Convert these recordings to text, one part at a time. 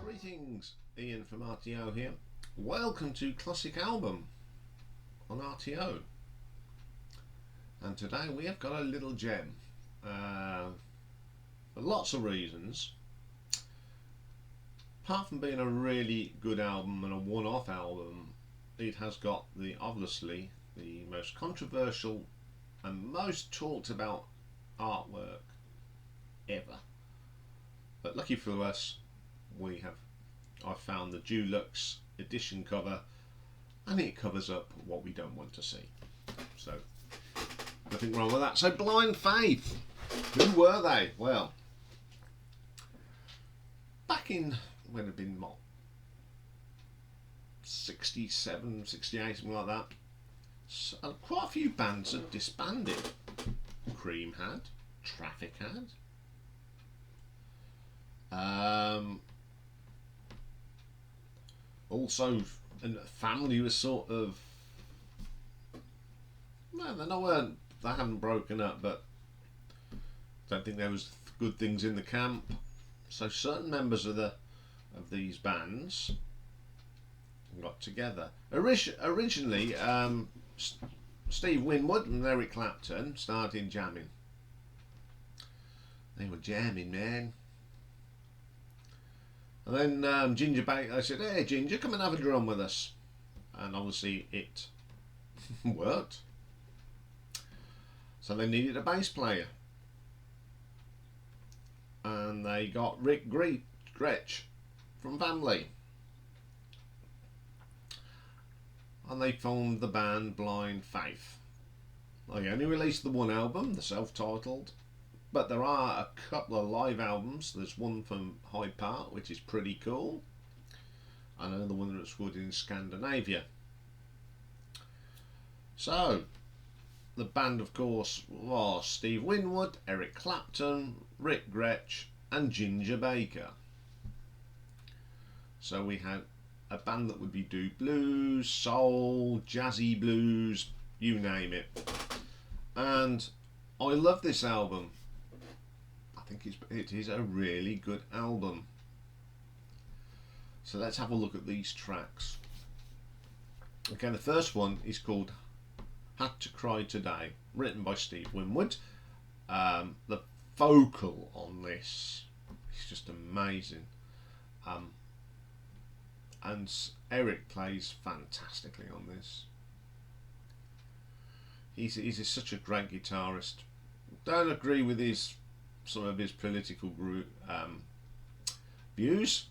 Greetings, Ian from RTO here. Welcome to Classic Album on RTO. And today we have got a little gem. For lots of reasons. Apart from being a really good album and a one-off album, it has got obviously the most controversial and most talked about artwork ever. But lucky for us, I found the Deluxe edition cover, and it covers up what we don't want to see. So nothing wrong with that. So Blind Faith, who were they? Well, back in, when it had been what, 67, 68, something like that, so quite a few bands had disbanded. Cream had, Traffic had, also, and Family was sort of, well, they haven't broken up, but I don't think there was good things in the camp. So certain members of these bands got together. Originally, Steve Winwood and Eric Clapton started jamming. They were jamming, man. And then Ginger Baker, I said, "Hey Ginger, come and have a drum with us." And obviously it worked. So they needed a bass player. And they got Rick Gretsch from Family. And they formed the band Blind Faith. They only released the one album, the self-titled. But there are a couple of live albums. There's one from Hyde Park, which is pretty cool, and another one that's recorded in Scandinavia. So, the band, of course, was Steve Winwood, Eric Clapton, Rick Gretsch, and Ginger Baker. So we had a band that would do blues, soul, jazzy blues, you name it. And I love this album. I think it is a really good album. So let's have a look at these tracks. Okay, the first one is called Had to Cry Today, written by Steve Winwood. The vocal on this is just amazing. And Eric plays fantastically on this. He's such a great guitarist. Don't agree with some of his political views,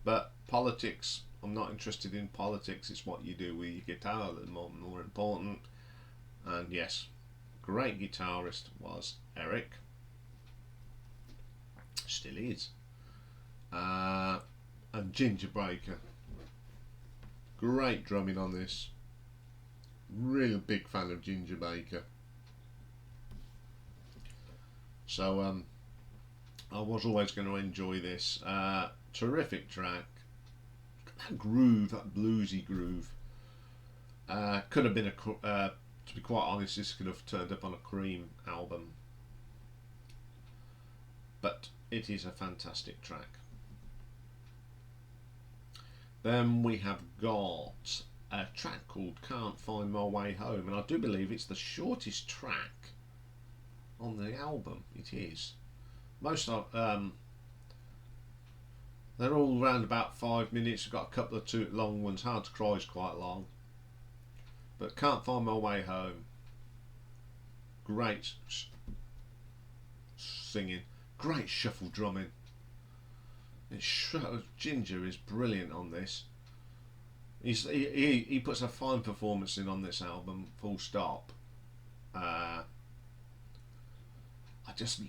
but politics, I'm not interested in politics. It's what you do with your guitar that's more important. And yes, great guitarist was Eric, still is. And Ginger Baker, great drumming on this. Real big fan of Ginger Baker. So I was always going to enjoy this. Terrific track. That groove, that bluesy groove. Could have been to be quite honest, this could have turned up on a Cream album. But it is a fantastic track. Then we have got a track called Can't Find My Way Home, and I do believe it's the shortest track on the album. It is. Most of they're all around about 5 minutes. We've got a couple of two long ones. Hard to Cry is quite long, but Can't Find My Way Home, great singing, great shuffle drumming. Ginger is brilliant on this. He puts a fine performance in on this album, full stop. Uh,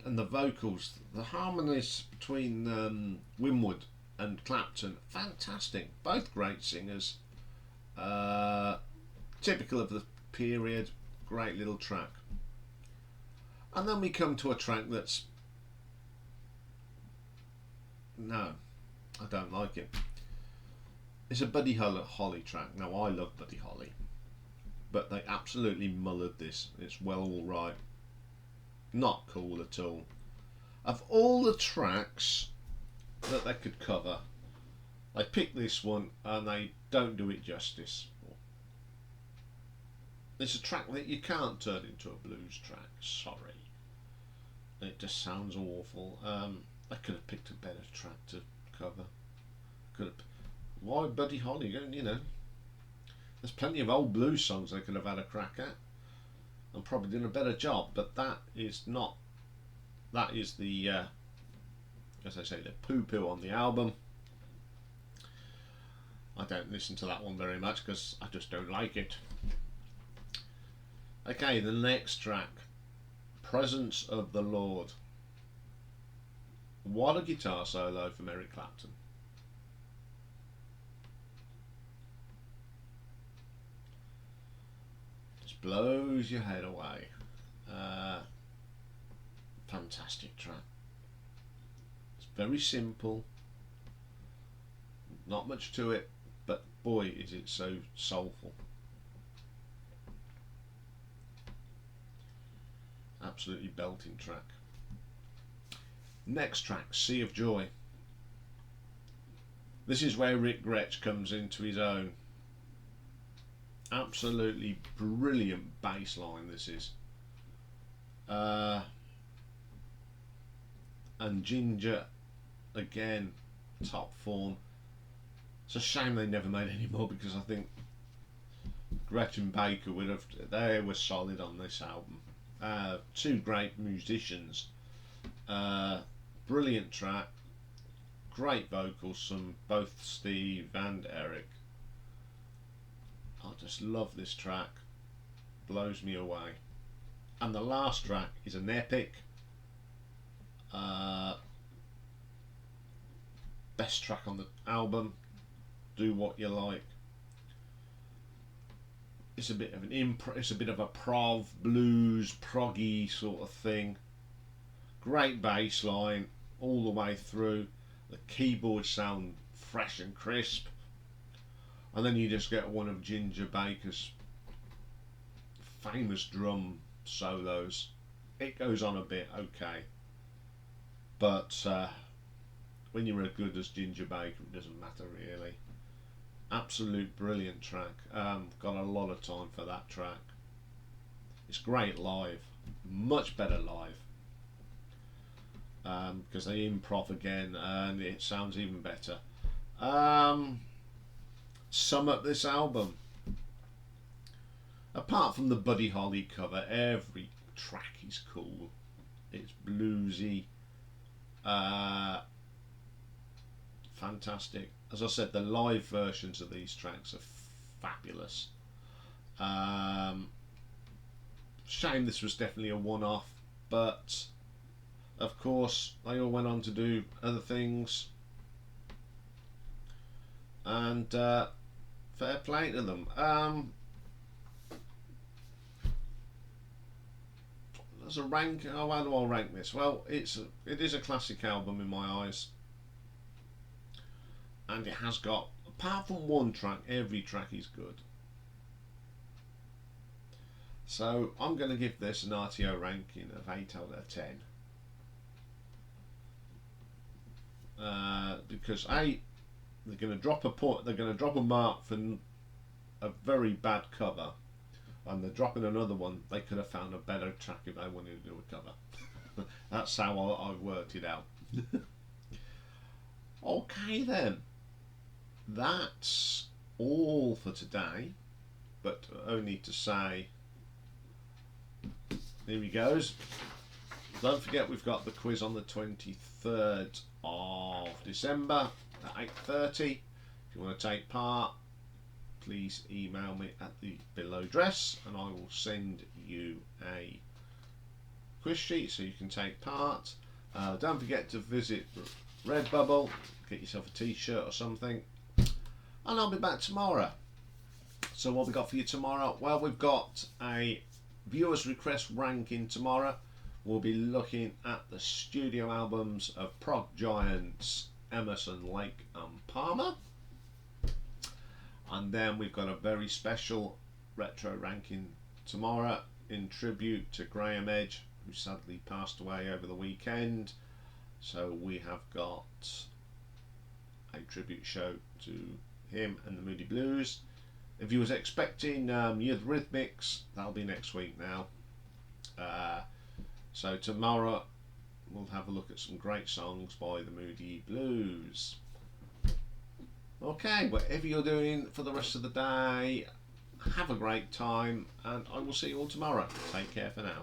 and the vocals, the harmonies between Winwood and Clapton, fantastic. Both great singers. Typical of the period. Great little track. And then we come to a track that's no, I don't like it. It's a Buddy Holly track. Now I love Buddy Holly, but they absolutely mullered this. It's well all right. Not cool at all. Of all the tracks that they could cover, they picked this one and they don't do it justice. It's a track that you can't turn into a blues track. Sorry. It just sounds awful. I could have picked a better track to cover. Could have. Why Buddy Holly? You know, there's plenty of old blues songs they could have had a crack at, and probably done a better job. But that is not. That is the, as I say, the poo-poo on the album. I don't listen to that one very much because I just don't like it. Okay, the next track, Presence of the Lord. What a guitar solo from Eric Clapton. Just blows your head away. Fantastic track. It's very simple, not much to it, but boy is it so soulful. Absolutely belting track. Next track, Sea of Joy. This is where Rick Gretsch comes into his own. Absolutely brilliant bass line this is. And Ginger, again, top form. It's a shame they never made any more because I think Gretsch and Baker they were solid on this album. Two great musicians. Brilliant track. Great vocals from both Steve and Eric. I just love this track. Blows me away. And the last track is an epic. Best track on the album. Do What You Like. It's a bit of it's a bit of a prog blues proggy sort of thing. Great bass line all the way through. The keyboards sound fresh and crisp, and then you just get one of Ginger Baker's famous drum solos. It goes on a bit, okay, but when you're as good as Ginger Baker, it doesn't matter really. Absolute brilliant track. Got a lot of time for that track. It's great live, much better live, because they improv again and it sounds even better. Sum up this album. Apart from the Buddy Holly cover, every track is cool. It's bluesy, fantastic. As I said, the live versions of these tracks are fabulous. Shame this was definitely a one-off, but of course they all went on to do other things, and fair play to them. As a rank, how do I rank this? Well, it is a classic album in my eyes. And it has got, apart from one track, every track is good. So I'm going to give this an RTO ranking of 8 out of 10. Because they're going to drop a mark for a very bad cover, and they're dropping another one. They could have found a better track if they wanted to do a cover. That's how I've worked it out. Okay then. That's all for today, but only to say, here he goes. Don't forget we've got the quiz on the 23rd of December at 8:30. If you want to take part, please email me at the below address and I will send you a quiz sheet so you can take part. Don't forget to visit Redbubble, get yourself a t-shirt or something, and I'll be back tomorrow. So what we got for you tomorrow? Well, we've got a viewers request ranking tomorrow. We'll be looking at the studio albums of prog giants Emerson, Lake and Palmer. And then we've got a very special retro ranking tomorrow in tribute to Graham Edge, who sadly passed away over the weekend. So we have got a tribute show to him and the Moody Blues. If you was expecting Eurythmics, that'll be next week now. So tomorrow we'll have a look at some great songs by the Moody Blues. Okay, whatever you're doing for the rest of the day, have a great time, and I will see you all tomorrow. Take care for now.